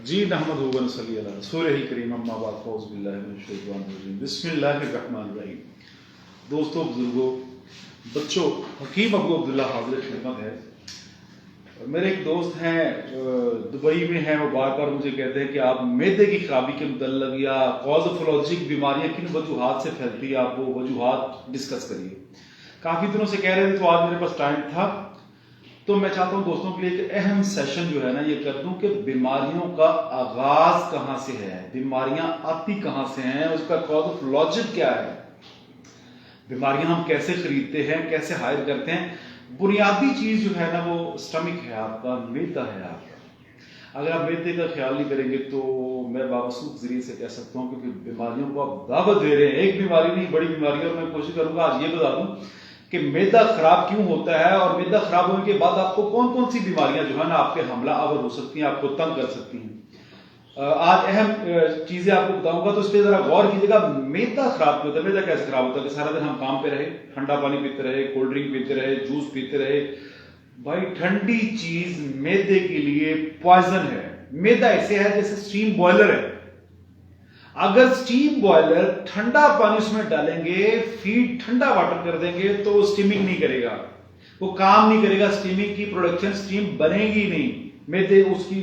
जी नहमदुहु व नसल्ली अला रसूलिल करीम अम्मा बाद फ़ौज़ु बिल्लाहि मिनश शैतानिर रजीम बिस्मिल्लाहिर रहमानिर रहीम। दोस्तों, बुजुर्गों, बच्चों, हकीम अबू अब्दुल्ला हाज़िर खिदमत है। मेरे एक दोस्त हैं, दुबई में हैं। वो बार बार मुझे कहते हैं कि आप मैदे की खराबी के मुतल्लिक़ या कॉज़ोफ़ोलॉजिक बीमारियाँ किन वजूहात से फैलती है, आप वो वजूहात डिस्कस करिए। काफ़ी दिनों से कह रहे थे, तो आज मेरे पास टाइम था, तो मैं चाहता हूं दोस्तों के लिए एक अहम सेशन जो है ना ये कर दूं कि बीमारियों का आगाज कहां से है, बीमारियां आती कहां से हैं, उसका कॉज ऑफ लॉजिक क्या है, बीमारियां हम कैसे खरीदते हैं, कैसे हायर करते हैं। बुनियादी चीज जो है ना वो स्टमक है आपका, मैदा है आपका। अगर आप मैदे का ख्याल नहीं करेंगे तो मैं बावसूख जरिए से कह सकता हूँ कि फिर बीमारियों को आप दावत दे रहे हैं। एक बीमारी नहीं, बड़ी बीमारी है। और मैं कोशिश करूंगा आज ये बता दूं कि मैदा खराब क्यों होता है और मैदा खराब होने के बाद आपको कौन कौन सी बीमारियां जो है ना आपके हमला आवर हो सकती हैं, आपको तंग कर सकती हैं। आज अहम चीजें आपको बताऊंगा, तो इस पर जरा गौर कीजिएगा। मैदा खराब क्यों होता है? मैदा कैसे खराब होता है कि सारा दिन हम काम पे रहे, ठंडा पानी पीते रहे, कोल्ड ड्रिंक पीते रहे, जूस पीते रहे। भाई, ठंडी चीज मैदे के लिए पॉइजन है। मैदा ऐसे है जैसे स्टीम बॉयलर है। अगर स्टीम बॉयलर ठंडा पानी उसमें डालेंगे, फीड ठंडा वाटर कर देंगे, तो वो स्टीमिंग नहीं करेगा, वो काम नहीं करेगा। स्टीमिंग की प्रोडक्शन, स्टीम बनेगी नहीं मैदे उसकी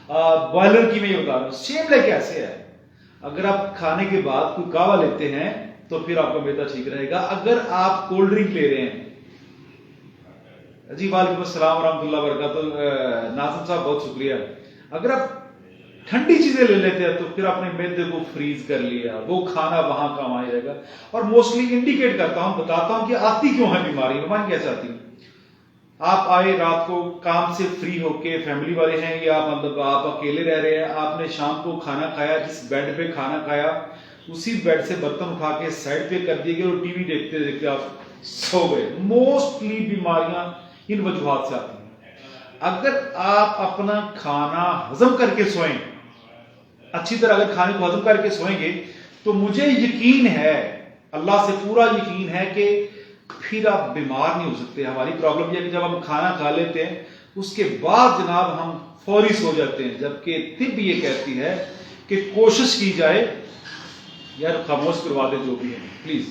बॉयलर की। मैं ये बता रहा हूं सेम लाइक कैसे है। अगर आप खाने के बाद कोई कावा लेते हैं तो फिर आपका मैदा ठीक रहेगा। अगर आप कोल्ड ड्रिंक ले रहे हैं, जी वालेकुम अस्सलाम रहमतुल्लाह बरकातुहू, नाज़िम साहब बहुत शुक्रिया। अगर आप ठंडी चीजें ले लेते हैं तो फिर आपने मैदे को फ्रीज कर लिया, वो खाना वहां काम आएगा। और मोस्टली इंडिकेट करता हूं, बताता हूं कि आती क्यों है बीमारी, बीमारी कैसे आती है। आप आए रात को काम से फ्री होके, फैमिली वाले हैं या मतलब आप अकेले रह रहे हैं, आपने शाम को खाना खाया, जिस बेड पे खाना खाया उसी बेड से बर्तन उठा के साइड पे कर दिए गए और टीवी देखते देखते आप सो गए। मोस्टली बीमारियां इन वजूहात से आती हैं। अगर आप अपना खाना हजम करके सोएं, अच्छी तरह अगर खाने को हजम करके सोएंगे, तो मुझे यकीन है, अल्लाह से पूरा यकीन है कि फिर आप बीमार नहीं हो सकते। हमारी प्रॉब्लम यह है कि जब हम खाना खा लेते हैं उसके बाद जनाब हम फौरी सो जाते हैं, जबकि तिब ये कहती है कि कोशिश की जाए। यार खामोश करवा दे जो भी है प्लीज।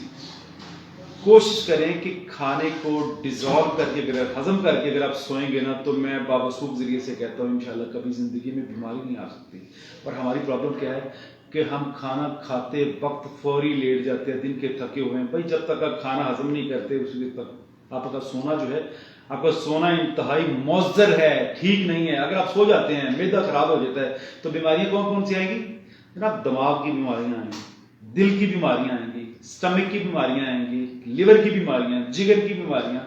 कोशिश करें कि खाने को डिजॉल्व करके, अगर हजम करके अगर आप सोएंगे ना, तो मैं बावसूख जरिए से कहता हूँ इंशाल्लाह कभी जिंदगी में बीमारी नहीं आ सकती। और हमारी प्रॉब्लम क्या है कि हम खाना खाते वक्त फौरी लेट जाते हैं, दिन के थके हुए हैं। भाई, जब तक आप खाना हजम नहीं करते उस वक्त तक आपका सोना जो है, आपका सोना इंतहाई मौजर है, ठीक नहीं है। अगर आप सो जाते हैं, मैदा खराब हो जाता है, तो बीमारियां कौन कौन सी आएंगी जनाब? दिमाग की बीमारियां आएंगी, दिल की बीमारियां आएंगी, स्टमक की बीमारियां आएंगी, लिवर की बीमारियां, जिगर की बीमारियां,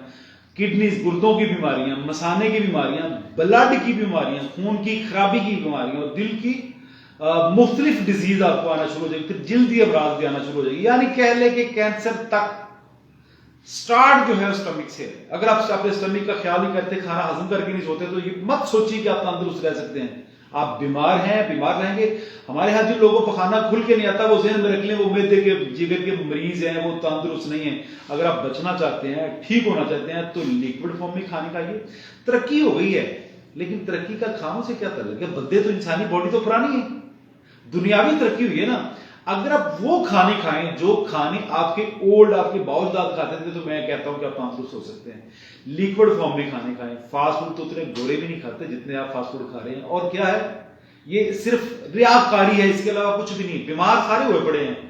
किडनी गुर्दों की बीमारियां, मसाने की बीमारियां, ब्लड की बीमारियां, खून की खराबी की बीमारियां और दिल की मुख्तलिफ डिजीज आपको आना शुरू हो जाएगी। फिर जल्दी अमराज भी आना शुरू हो जाएगी। यानी कह ले कि कैंसर तक स्टार्ट जो है स्टमक से। अगर आप अपने स्टमक का ख्याल नहीं करते, खाना हजम करके नहीं सोते, तो ये मत सोचिए कि आप तंदुरुस्त रह सकते हैं। आप बीमार हैं, बीमार रहेंगे। हमारे यहाँ जिन लोगों को खाना खुल के नहीं आता, वो ज़हन में रख लें, वो मैदे के जिगर के मरीज हैं, वो तंदुरुस्त नहीं है। अगर आप बचना चाहते हैं, ठीक होना चाहते हैं, तो लिक्विड फॉर्म में खाने खाइए। तरक्की हो गई है, लेकिन तरक्की का खानों से क्या ताल्लुक है? बंदे तो, इंसानी बॉडी तो पुरानी है, दुनियावी तरक्की हुई है ना। अगर आप वो खाने खाएं जो खाने आपके ओल्ड, आपके बाउजदाद खाते थे, तो मैं कहता हूं कि आप तंदुरुस्त हो सकते हैं। लिक्विड फॉर्म में खाने खाएं। फास्ट फूड तो उतने गोरे भी नहीं खाते जितने आप फास्ट फूड खा रहे हैं। और क्या है, ये सिर्फ रियाकारी है, इसके अलावा कुछ भी नहीं। बीमार सारे हुए पड़े हैं।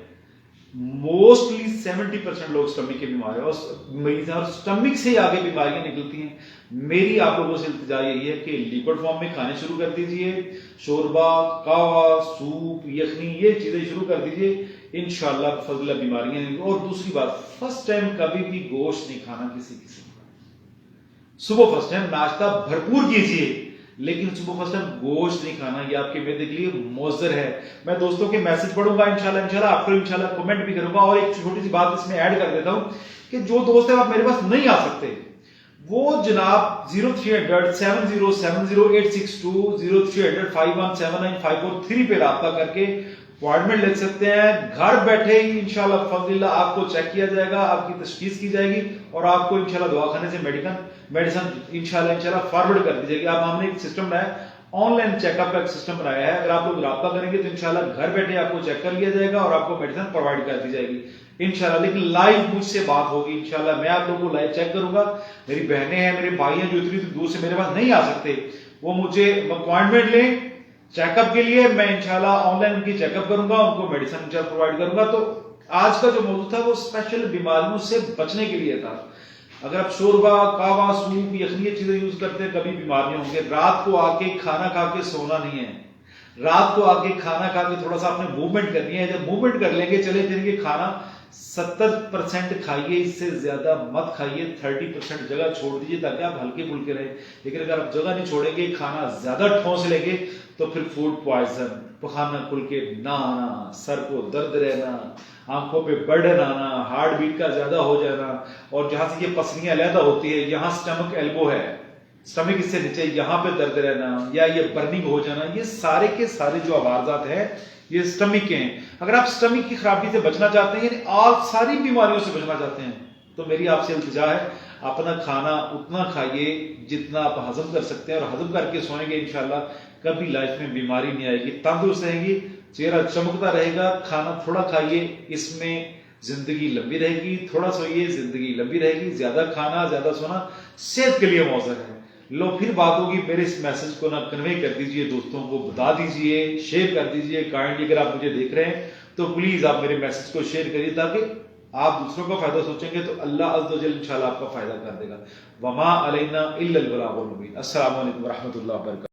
मोस्टली 70% लोग स्टमक के बीमार है और मरीज हैं, और स्टमक से आगे बीमारियां निकलती हैं। मेरी आप लोगों से इल्तिजा यही है कि लिक्विड फॉर्म में खाने शुरू कर दीजिए। शोरबा, कावा, सूप, यखनी, ये चीजें शुरू कर दीजिए। इंशाल्लाह फजला बीमारियां नहीं। और दूसरी बात, फर्स्ट टाइम कभी भी गोश्त नहीं खाना किसी किस्म का। सुबह फर्स्ट टाइम नाश्ता भरपूर कीजिए, लेकिन सुबह फर्स्ट टाइम गोश्त नहीं खाना। ये आपके मैदे के लिए मौजर है। मैं दोस्तों के मैसेज पढ़ूंगा इंशाल्लाह, आपको इंशाल्लाह कमेंट भी करूंगा। और एक छोटी सी बात इसमें ऐड कर देता हूं कि जो दोस्त है आप मेरे पास नहीं आ सकते, वो जनाब 0300 7070862 0300 5179543 पे राब्ता करके अपॉइंटमेंट ले सकते हैं। घर बैठे ही इंशाल्लाह फज़लिल्लाह आपको चेक किया जाएगा, आपकी तशखीस की जाएगी और आपको इंशाल्लाह दवाखाने से मेडिसिन इंशाल्लाह फॉरवर्ड कर दी जाएगी। अब हमने एक सिस्टम बनाया, آن لائن چیک اپ کا ایک سسٹم بنایا ہے. اگر آپ لوگ رابطہ کریں گے تو انشاءاللہ گھر بیٹھے آپ کو چیک کر لیا جائے گا اور آپ کو میڈیسن پرووائڈ کر دی جائے گی انشاءاللہ. لیکن لائیو مجھ سے بات ہوگی انشاءاللہ. میں آپ لوگوں کو لائیو چیک کروں گا. میری بہنیں ہیں, میرے بھائی ہیں جو اتنی دور سے میرے پاس نہیں آ سکتے, وہ مجھے اپوائنٹمنٹ لیں چیک اپ کے لیے. میں انشاءاللہ آن لائن ان کی چیک اپ کروں گا, ان کو میڈیسن انشاءاللہ پرووائڈ کروں گا. تو آج کا جو موضوع تھا وہ اسپیشل بیماریوں سے بچنے کے لیے تھا. اگر آپ شوربا, کہوہ, سوپ, یخنی چیزیں یوز کرتے ہیں کبھی بیماریاں ہوں گے. رات کو آ کے کھانا کھا کے سونا نہیں ہے. رات کو آ کے کھانا کھا کے تھوڑا سا آپ نے موومنٹ کرنی ہے. جب موومنٹ کر لیں گے, چلے پھر کے کھانا 70% کھائیے, اس سے زیادہ مت کھائیے. 30% جگہ چھوڑ دیجیے تاکہ آپ ہلکے پھلکے رہیں. لیکن اگر آپ جگہ نہیں چھوڑیں گے, کھانا زیادہ ٹھونس لیں گے تو پھر فوڈ پوائزن, پخانا کھل کے نہ آنا, سر کو درد رہنا, آنکھوں پہ برڈن آنا, ہارٹ بیٹ کا زیادہ ہو جانا, اور جہاں سے یہ پسلیاں علیحدہ ہوتی ہے یہاں سٹمک ایلبو ہے, سٹمک اس سے نیچے یہاں پہ درد رہنا یا یہ برننگ ہو جانا, یہ سارے کے سارے جو عوارضات ہیں یہ سٹمک کے ہیں. اگر آپ سٹمک کی خرابی سے بچنا چاہتے ہیں, یعنی آپ ساری بیماریوں سے بچنا چاہتے ہیں, تو میری آپ سے التجا ہے اپنا کھانا اتنا کھائیے جتنا آپ ہضم کر سکتے ہیں, اور ہضم کر کے سوئیں گے انشاءاللہ کبھی لائف میں بیماری نہیں آئے گی. تندرست رہیں گی, چہرہ چمکتا رہے گا. کھانا تھوڑا کھائیے, اس میں زندگی لمبی رہے گی. تھوڑا سوئیے, زندگی لمبی رہے گی. زیادہ کھانا, زیادہ سونا صحت کے لیے موثر ہے. لو پھر بات ہوگی. میرے اس میسج کو نہ کنوے کر دیجئے, دوستوں کو بتا دیجئے, شیئر کر دیجئے. کائنڈلی اگر آپ مجھے دیکھ رہے ہیں تو پلیز آپ میرے میسج کو شیئر کریے, تاکہ آپ دوسروں کا فائدہ سوچیں گے تو اللہ عز و جل انشاءاللہ آپ کا فائدہ کر دے گا. وما علینا الا البلاغ المبین. السلام علیکم ورحمۃ اللہ وبرکاتہ.